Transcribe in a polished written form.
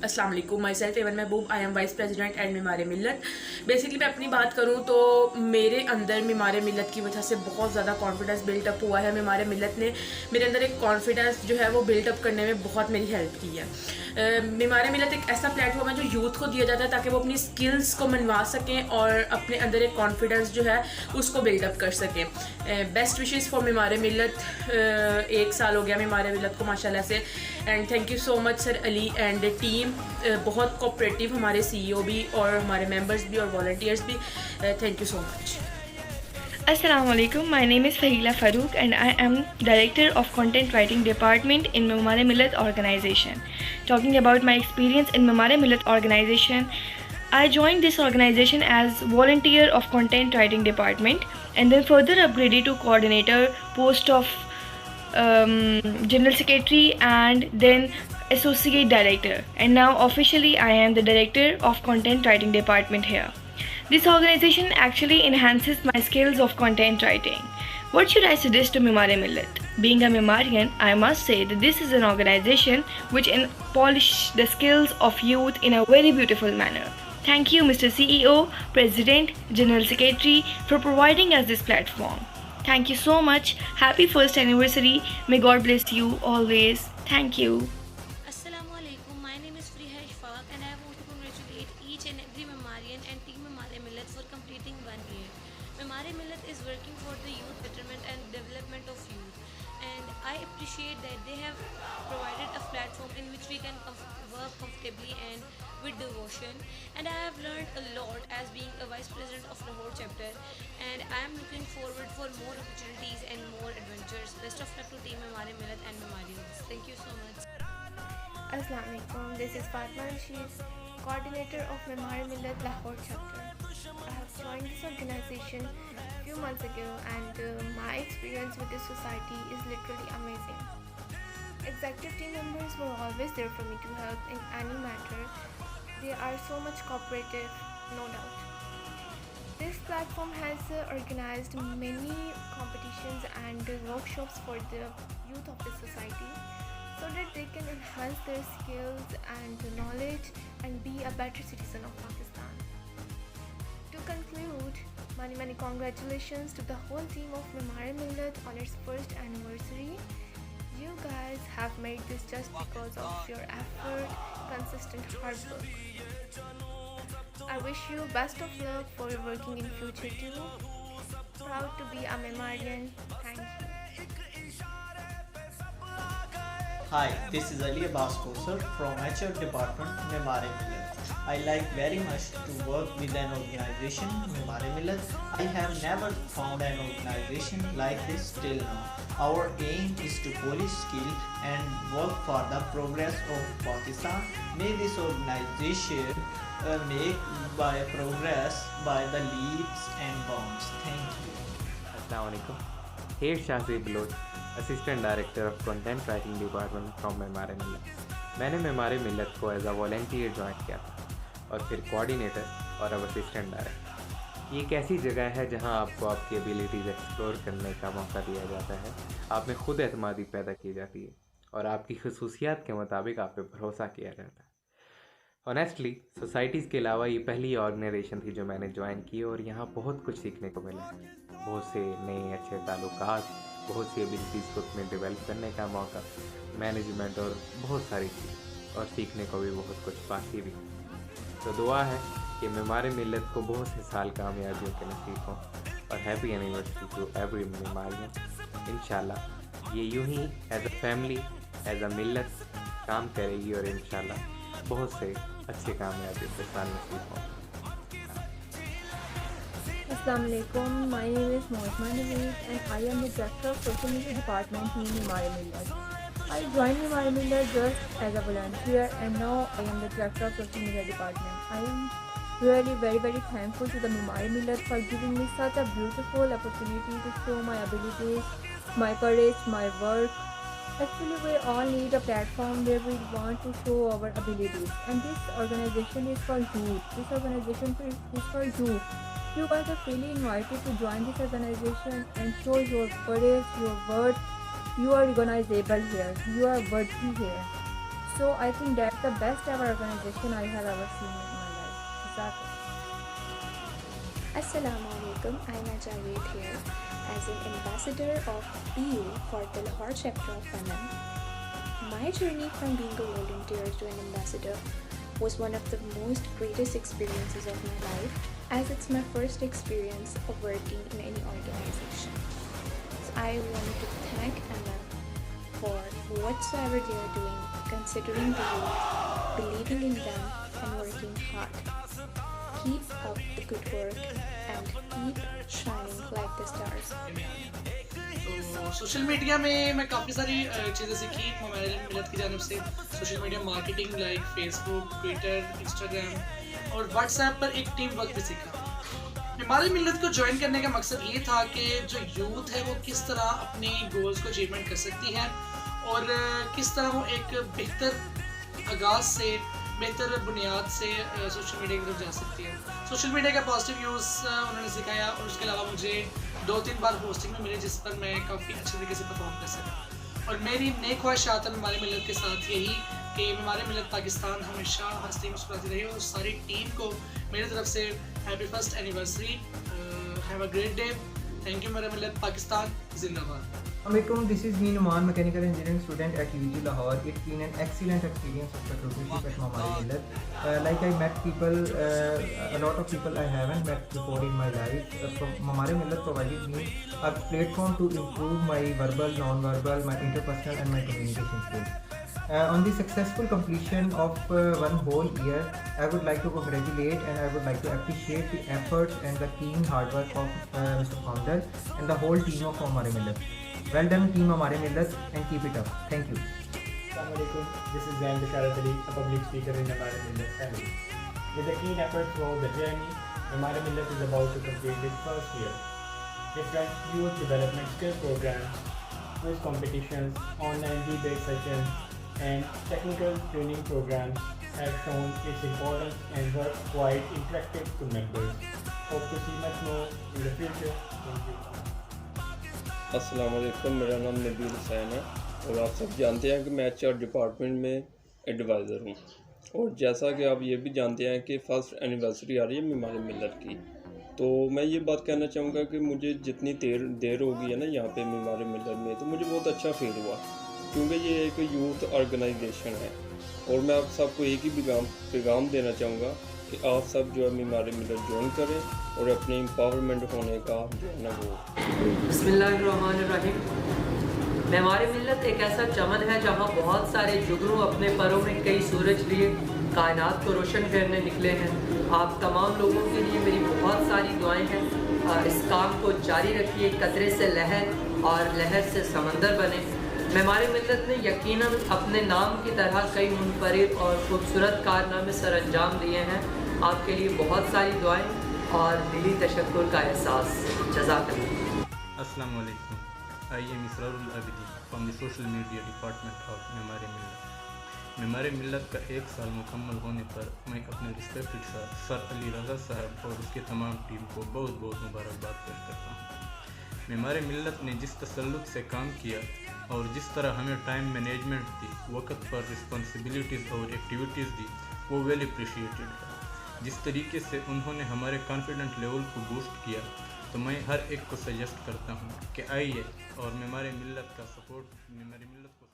अस्सलाम वालेकुम, my self Avan Mehboob, I am vice president and Mimar Millat. Basically मैं अपनी बात करूँ तो मेरे अंदर मीमार मिलत की वजह से बहुत ज़्यादा कॉन्फिडेंस बिल्टअप हुआ है। मीमार मिलत ने मेरे अंदर एक कॉन्फिडेंस जो है वो बिल्टअप करने में बहुत मेरी हेल्प की है। मीमार मिलत एक ऐसा प्लेटफॉर्म है जो यूथ को दिया जाता है ताकि वो अपनी स्किल्स को मनवा सकें और अपने अंदर एक कॉन्फिडेंस जो है उसको बिल्डअप कर सकें। बेस्ट विशेज़ फॉर मीमार मिलत। 1 साल हो गया मीमार मिलत को माशाल्लाह से, and thank you so much sir Ali and team. बहुत कोऑपरेटिव हमारे CEO भी और हमारे मेंबर्स भी और वॉलंटियर्स भी। Thank you so much. Assalamu alaikum. My name is Fahila Farouk and I am Director of Content Writing Department in Mimare Millat organization. Talking about my experience in Mimare Millat organization, I joined this organization as volunteer of Content Writing Department and then further upgraded to coordinator post of General Secretary and then Associate Director, and now officially I am the Director of Content Writing Department here. This organization actually enhances my skills of content writing. What should I suggest to Mimare Millat? Being a Mimarian, I must say that this is an organization which polishes the skills of youth in a very beautiful manner. Thank you, Mr. CEO, President, General Secretary, for providing us this platform. Thank you so much. Happy first anniversary. May God bless you always. Thank you. Assalamualaikum. My name is Friha Ishfaq and I want to congratulate each and every Mimarian and Team Mimare Millat for completing 1 year. Mimare Millat is working for the youth betterment and development of youth, and I appreciate that they have provided a platform in which we can work comfortably and with devotion, and I have learned a lot as being a Vice President of Lahore chapter, and I am looking forward for more opportunities and more adventures. Best of luck to Team Mimare Millat and Mimarians. Thank you so much. Assalamu alaikum. This is Fatma Rashid, coordinator of Mimare Millat Lahore chapter. I have joined this organization a few months ago and my experience with this society is literally amazing. Executive team members were always there for me to help in any matter. They are so much cooperative, no doubt. This platform has organized many competitions and workshops for the youth of the society, so that they can enhance their skills and knowledge and be a better citizen of Pakistan. To conclude, many congratulations to the whole team of Mimare Millat on its first anniversary. You guys have made this just because of your effort, consistent hard work. I wish you best of luck for working in future too. Proud to be a Mimarian. Thank you. Hi, this is Ali Abbas Kosar from HR Department, Mimare Millat. I like very much to work with an organization, Mimare Millat. I have never found an organization like this till now. Our aim is to polish skill and work for the progress of Pakistan. May this organization make by progress by the leaps and bounds. Thank you. Assalamu alaikum. Here Shahzeeb Baloch, Assistant Director of Content Writing Department from Mimare Millat. मैंने Mimare Millat को as a volunteer join किया था और फिर coordinator और अब assistant director. ये एक ऐसी जगह है जहां आपको आपकी एबिलिटीज़ एक्सप्लोर करने का मौका दिया जाता है, आप में खुद एतमादी पैदा की जाती है और आपकी खसूसियात के मुताबिक आप पे भरोसा किया जाता है। ऑनेस्टली सोसाइटीज़ के अलावा ये पहली ऑर्गेनाइजेशन थी जो मैंने ज्वाइन की और यहाँ बहुत कुछ सीखने को मिला है। बहुत से नए अच्छे ताल्लुकात, बहुत सी एबिलिटीज़ को उसमें डेवलप करने का मौका, मैनेजमेंट और बहुत सारी चीज़, और सीखने को भी बहुत कुछ बाकी भी। तो दुआ है कि Mimare Millat को बहुत से साल कामयाबियों के नसीब हों और happy anniversary to every Mimarian। इंशाल्लाह ये यूं ही as a family, as a मिल्लत काम करेगी और इंशाल्लाह बहुत से अच्छे कामयाबियों के साल नसीब हों। Assalamu alaikum. My name is Mohit Naveed and I am the Director of Social Media Department in Mimare Millat. I joined Mimare Millat just as a volunteer and now I am the Director of Social Media Department. I am really very thankful to the Mimare Millat for giving me such a beautiful opportunity to show my abilities, my courage, my work. Actually, we all need a platform where we want to show our abilities, and this organization is for youth. This organization is for you. You guys are freely invited to join this organization and show your courage, your worth. You are recognizable here. You are worthy here. So I think that's the best ever organization I have ever seen in my life. Exactly. Assalamu alaikum, I'm Ajawed here as an ambassador of EU for the Lahore chapter of FANAM. My journey from being a volunteer to an ambassador was one of the most greatest experiences of my life, as it's my first experience of working in any organization. So I wanted to thank MM for whatsoever they are doing, considering the youth, believing in them and working hard. Keep up the good work and keep shining like the stars. तो social media में मैं काफ़ी सारी चीज़ें सीखी हमारे मिलत की जानिब से। Social media marketing like Facebook, Twitter, Instagram और व्हाट्सएप पर एक टीम वर्क भी सीखा। हमारी मिलत को ज्वाइन करने का मकसद ये था कि जो यूथ है वो किस तरह अपनी गोल्स को अचीवमेंट कर सकती है और किस तरह वो एक बेहतर आगाज़ से, बेहतर बुनियाद से सोशल मीडिया की तरफ जा सकती है। सोशल मीडिया का पॉजिटिव यूज़ उन्होंने सिखाया और उसके अलावा मुझे 2-3 बार होस्टिंग में मिली जिस पर मैं काफ़ी अच्छे तरीके से परफॉर्म कर सका। और मेरी नई ख्वाहिशात है हमारी मिलत के साथ यही कि हमारी मिलत पाकिस्तान हमेशा हंसती मुस्कुराती रही और सारी टीम को मेरी तरफ से happy first anniversary, have a great day, thank you मेरा मिलत पाकिस्तान जिंदाबाद। Assalamualaikum, this is me Numan, mechanical engineering student at UT Lahore. It's been an excellent experience of recruitership at Mamari Millat. Like I met people, a lot of people I haven't met before in my life. Mamari Millat provided me a platform to improve my verbal, non-verbal, my interpersonal and my communication skills. On the successful completion of one whole year, I would like to congratulate and I would like to appreciate the efforts and the keen hard work of Mr. Founder and the whole team of Mamari Millat. Well done team Hamare Millat and keep it up. Thank you. Assalamualaikum. This is Zain Basharat Ali, a public speaker in Hamare Millat family. With a keen effort throughout the journey, Hamare Millat is about to complete its first year. Different youth development skill programs, quiz competitions, online debate sessions, and technical training programs have shown its importance and were quite interactive to members. Hope to see much more in the future. Thank you. अस्सलाम वालेकुम, मेरा नाम नबील हुसैन है और आप सब जानते हैं कि मैं HR डिपार्टमेंट में एडवाइज़र हूँ। और जैसा कि आप ये भी जानते हैं कि फ़र्स्ट एनिवर्सरी आ रही है हमारी मिलत की, तो मैं ये बात कहना चाहूँगा कि मुझे जितनी देर हो गई है ना यहाँ पे हमारे मिलत में, तो मुझे बहुत अच्छा फील हुआ क्योंकि ये एक यूथ ऑर्गेनाइजेशन है। और मैं आप सबको एक ही पैगाम देना चाहूँगा कि आप सब जो है हमारे मिलत ज्वाइन करें और अपने एम्पावरमेंट होने का जो है ना वो। बिस्मिल्लाहिर्रहमानिर्रहीम। हमारी मिलत एक ऐसा चमन है जहाँ बहुत सारे जुगनू अपने परों में कई सूरज लिए कायनात को रोशन करने निकले हैं। आप तमाम लोगों के लिए मेरी बहुत सारी दुआएं हैं। इस काम को जारी रखिए, कतरे से लहर और लहर से समंदर बने। हमारी मिलत ने यकीनन अपने नाम की तरह कई मुनफरिद और खूबसूरत कारनामे सर अंजाम दिए हैं। आपके लिए बहुत सारी दुआएं और दिली तशक्कुर का एहसास। जज़ाकल्लाह। अस्सलाम वालेकुम। I am Israrul Abidi from the social media department of मेमारे मिल्लत। मेमारे मिल्लत का 1 साल मुकम्मल होने पर मैं अपने रिस्पेक्टेड सर अली रज़ा साहब और उसके तमाम टीम को बहुत बहुत मुबारकबाद पेश करता हूँ। मेमारे मिल्लत ने जिस तसल्लुत से काम किया और जिस तरह हमें टाइम मैनेजमेंट दी, वक्त पर रिस्पॉन्सिबिलिटीज़ और एक्टिविटीज़ दी, वो वेल अप्रिशिएटेड है। जिस तरीके से उन्होंने हमारे कॉन्फिडेंट लेवल को बूस्ट किया, तो मैं हर एक को सजेस्ट करता हूँ कि आइए और हमारे मिल्लत का सपोर्ट, हमारी मिल्लत को